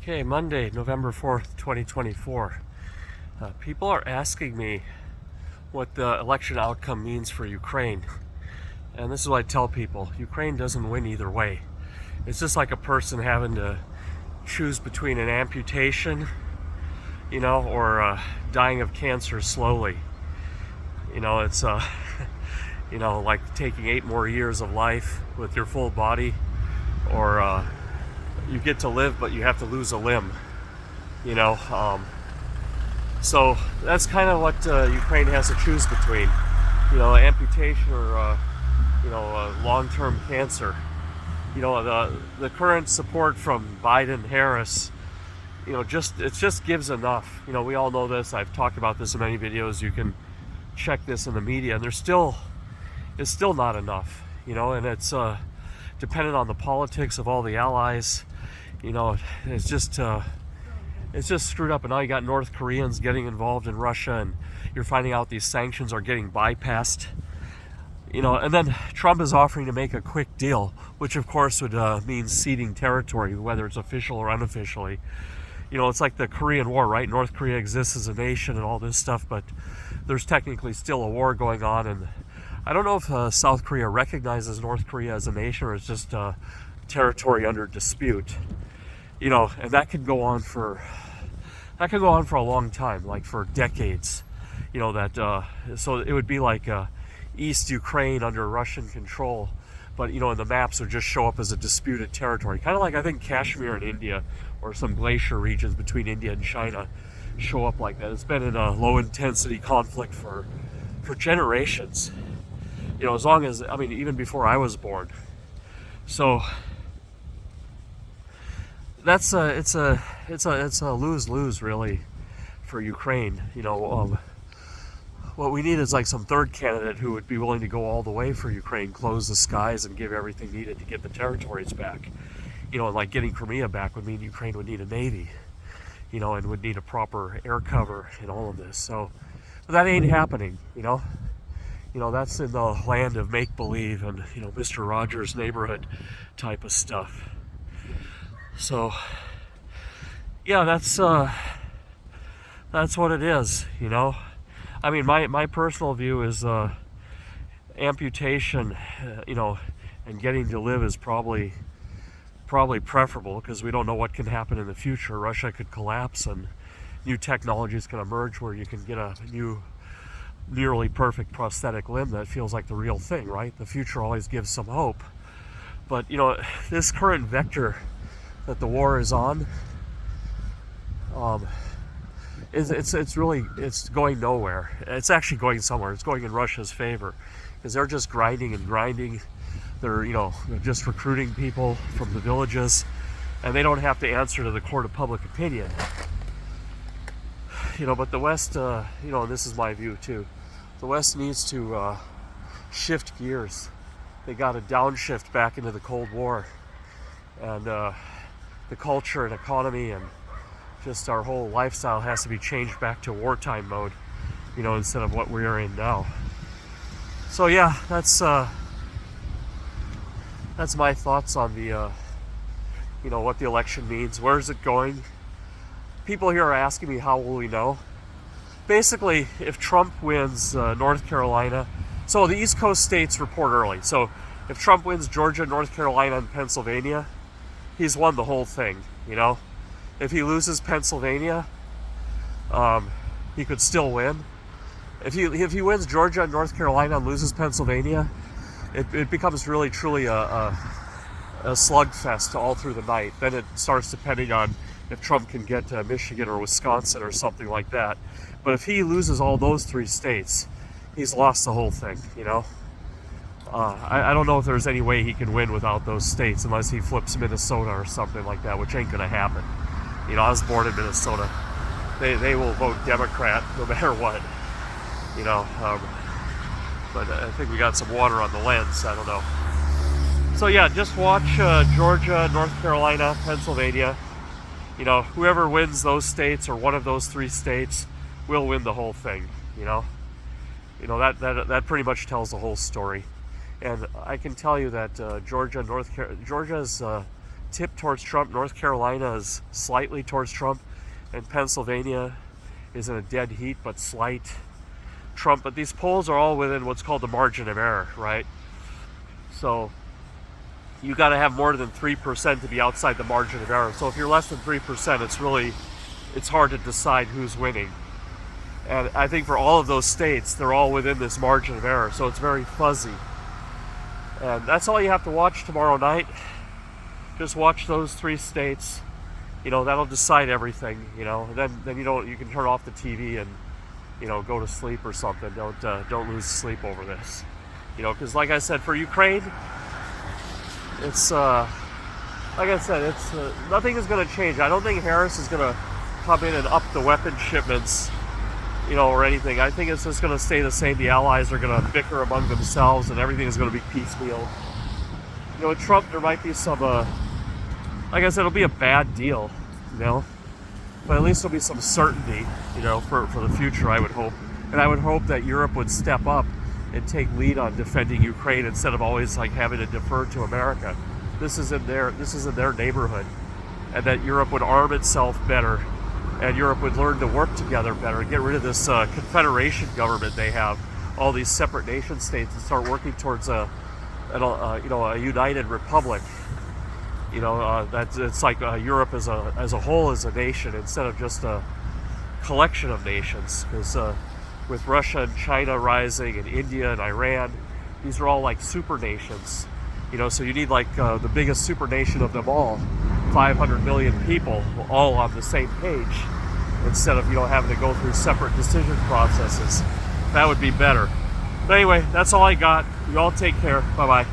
Okay, Monday, November 4th, 2024. People are asking me what the election outcome means for Ukraine. And this is what I tell people. Ukraine doesn't win either way. It's just like a person having to choose between an amputation, or dying of cancer slowly. It's like taking 8 more years of life with your full body, or you get to live, but you have to lose a limb. So that's kind of what Ukraine has to choose between, amputation or long-term cancer. The current support from Biden, Harris, it just gives enough. We all know this. I've talked about this in many videos. You can check this in the media, and it's still not enough. And it's dependent on the politics of all the allies. It's just screwed up. And now you got North Koreans getting involved in Russia, and you're finding out these sanctions are getting bypassed. And then Trump is offering to make a quick deal, which of course would mean ceding territory, whether it's official or unofficially. It's like the Korean War, right? North Korea exists as a nation and all this stuff, but there's technically still a war going on. And I don't know if South Korea recognizes North Korea as a nation, or it's just territory under dispute. And that could go on for a long time, like for decades. So it would be like East Ukraine under Russian control, but in the maps would just show up as a disputed territory, kind of like I think Kashmir in India, or some glacier regions between India and China show up like that. It's been in a low intensity conflict for generations, as long as, even before I was born. So it's a lose-lose really for Ukraine. What we need is like some third candidate who would be willing to go all the way for Ukraine, close the skies, and give everything needed to get the territories back. And like getting Crimea back would mean Ukraine would need a navy, and would need a proper air cover and all of this. So, but that ain't happening. That's in the land of make-believe and Mr. Rogers' neighborhood type of stuff. So, yeah, that's what it is. My personal view is amputation, and getting to live is probably preferable, because we don't know what can happen in the future. Russia could collapse, and new technologies can emerge where you can get a new, nearly perfect prosthetic limb that feels like the real thing, right? The future always gives some hope. But, this current vector that the war is on, it's going nowhere. It's actually going somewhere. It's going in Russia's favor, because they're just grinding and grinding. They're just recruiting people from the villages, and they don't have to answer to the court of public opinion. But the West, and this is my view too, the West needs to shift gears. They got to downshift back into the Cold War, and the culture and economy and just our whole lifestyle has to be changed back to wartime mode, instead of what we're in now. So yeah, that's my thoughts on the what the election means. Where is it going? People here are asking me, how will we know? Basically, if Trump wins North Carolina, so the East Coast states report early. So if Trump wins Georgia, North Carolina, and Pennsylvania, he's won the whole thing. If he loses Pennsylvania, he could still win. If he wins Georgia and North Carolina and loses Pennsylvania, it becomes really truly a slugfest all through the night. Then it starts depending on if Trump can get to Michigan or Wisconsin or something like that. But if he loses all those 3 states, he's lost the whole thing. I don't know if there's any way he can win without those states, unless he flips Minnesota or something like that, which ain't gonna happen. I was born in Minnesota. They will vote Democrat no matter what. But I think we got some water on the lens. I don't know. So yeah, just watch Georgia, North Carolina, Pennsylvania. Whoever wins those states, or one of those 3 states, will win the whole thing. That pretty much tells the whole story. And I can tell you that Georgia's tip towards Trump. North Carolina is slightly towards Trump, and Pennsylvania is in a dead heat, but slight Trump. But these polls are all within what's called the margin of error, right? So you got to have more than 3% to be outside the margin of error. So if you're less than 3%, it's hard to decide who's winning. And I think for all of those states, they're all within this margin of error. So it's very fuzzy. And that's all you have to watch tomorrow night. Just watch those 3 states. That'll decide everything. Then you can turn off the TV and go to sleep or something. Don't lose sleep over this. Because like I said, for Ukraine, it's nothing is going to change. I don't think Harris is going to come in and up the weapon shipments, or anything. I think it's just going to stay the same. The allies are going to bicker among themselves, and everything is going to be piecemeal. With Trump, there might be some, like I said, it'll be a bad deal, but at least there'll be some certainty, for the future, I would hope. And I would hope that Europe would step up and take lead on defending Ukraine instead of always having to defer to America. This is in their neighborhood, and that Europe would arm itself better, and Europe would learn to work together better, get rid of this confederation government they have, all these separate nation states, and start working towards a united republic. That it's like Europe as a whole, as a nation, instead of just a collection of nations. Because with Russia and China rising, and India and Iran, these are all like super nations. So you need the biggest super nation of them all, 500 million people, all on the same page, instead of having to go through separate decision processes. That would be better. But anyway, that's all I got. You all take care. Bye bye.